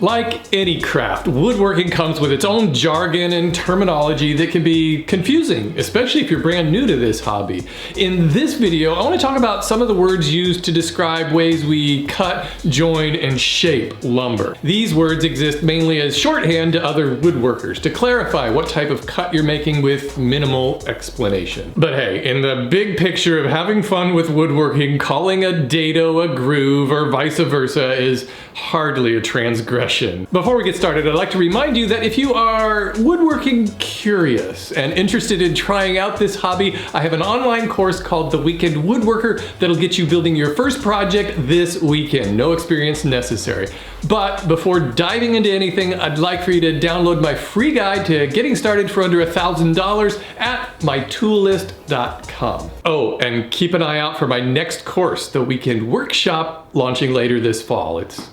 Like any craft, woodworking comes with its own jargon and terminology that can be confusing, especially if you're brand new to this hobby. In this video, I want to talk about some of the words used to describe ways we cut, join, and shape lumber. These words exist mainly as shorthand to other woodworkers to clarify what type of cut you're making with minimal explanation. But hey, in the big picture of having fun with woodworking, calling a dado a groove or vice versa is hardly a transgression. Before we get started, I'd like to remind you that if you are woodworking curious and interested in trying out this hobby, I have an online course called The Weekend Woodworker that'll get you building your first project this weekend. No experience necessary. But before diving into anything, I'd like for you to download my free guide to getting started for under $1,000 at mytoollist.com. Oh, and keep an eye out for my next course, The Weekend Workshop, launching later this fall. It's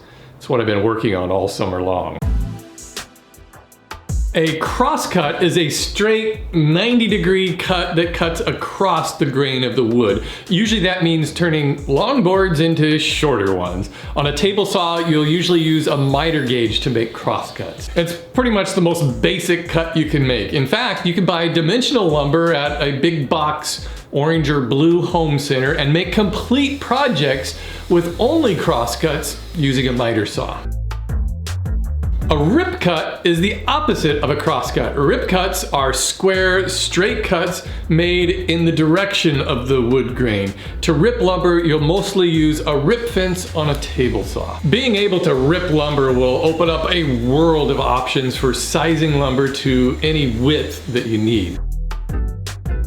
what I've been working on all summer long. A crosscut is a straight 90-degree cut that cuts across the grain of the wood. Usually that means turning long boards into shorter ones. On a table saw, you'll usually use a miter gauge to make crosscuts. It's pretty much the most basic cut you can make. In fact, you can buy dimensional lumber at a big box orange or blue home center and make complete projects with only crosscuts using a miter saw. A rip cut is the opposite of a crosscut. Rip cuts are square, straight cuts made in the direction of the wood grain. To rip lumber, you'll mostly use a rip fence on a table saw. Being able to rip lumber will open up a world of options for sizing lumber to any width that you need.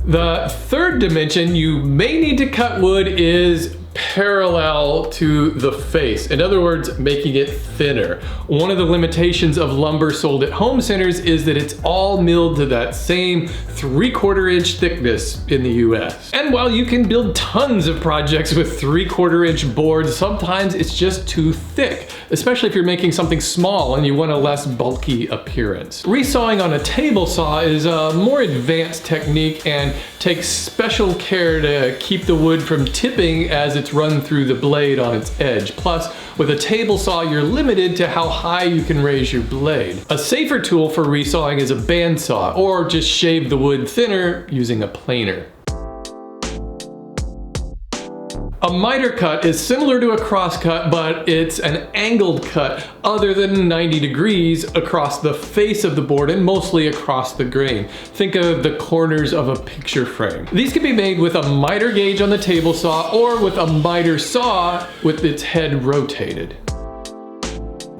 The third dimension you may need to cut wood is parallel to the face. In other words, making it thinner. One of the limitations of lumber sold at home centers is that it's all milled to that same 3/4 inch thickness in the US. And while you can build tons of projects with 3/4 inch boards, sometimes it's just too thick, especially if you're making something small and you want a less bulky appearance. Resawing on a table saw is a more advanced technique and takes special care to keep the wood from tipping as it's run through the blade on its edge. Plus, with a table saw, you're limited to how high you can raise your blade. A safer tool for resawing is a bandsaw, or just shave the wood thinner using a planer. A miter cut is similar to a crosscut, but it's an angled cut other than 90 degrees across the face of the board and mostly across the grain. Think of the corners of a picture frame. These can be made with a miter gauge on the table saw or with a miter saw with its head rotated.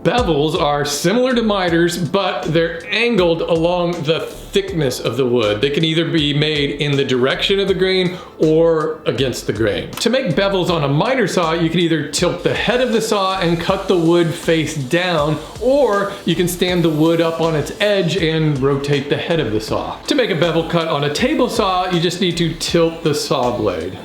Bevels are similar to miters, but they're angled along the thickness of the wood. They can either be made in the direction of the grain or against the grain. To make bevels on a miter saw, you can either tilt the head of the saw and cut the wood face down, or you can stand the wood up on its edge and rotate the head of the saw. To make a bevel cut on a table saw, you just need to tilt the saw blade.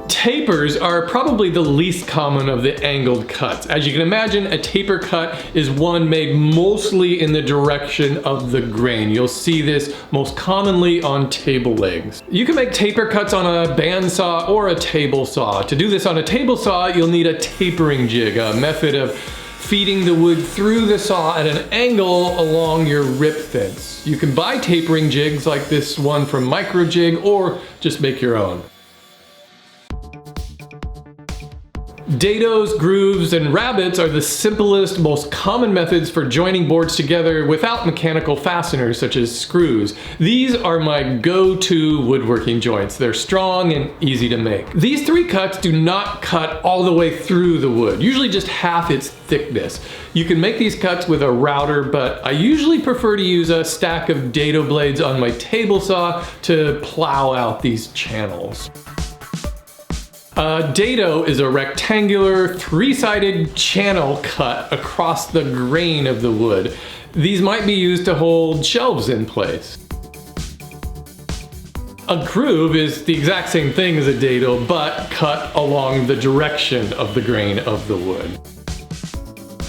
Tapers are probably the least common of the angled cuts. As you can imagine, a taper cut is one made mostly in the direction of the grain. You'll see this most commonly on table legs. You can make taper cuts on a bandsaw or a table saw. To do this on a table saw, you'll need a tapering jig, a method of feeding the wood through the saw at an angle along your rip fence. You can buy tapering jigs like this one from Microjig or just make your own. Dados, grooves, and rabbets are the simplest, most common methods for joining boards together without mechanical fasteners such as screws. These are my go-to woodworking joints. They're strong and easy to make. These three cuts do not cut all the way through the wood, usually just half its thickness. You can make these cuts with a router, but I usually prefer to use a stack of dado blades on my table saw to plow out these channels. A dado is a rectangular, three-sided channel cut across the grain of the wood. These might be used to hold shelves in place. A groove is the exact same thing as a dado, but cut along the direction of the grain of the wood.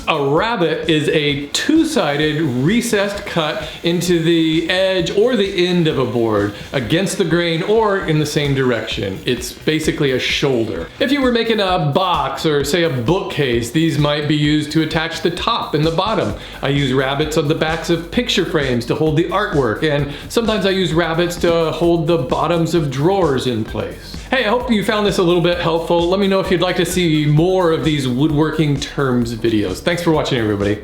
A rabbet is a two-sided recessed cut into the edge or the end of a board against the grain or in the same direction. It's basically a shoulder. If you were making a box or say a bookcase, these might be used to attach the top and the bottom. I use rabbets on the backs of picture frames to hold the artwork, and sometimes I use rabbets to hold the bottoms of drawers in place. Hey, I hope you found this a little bit helpful. Let me know if you'd like to see more of these woodworking terms videos. Thanks for watching, everybody.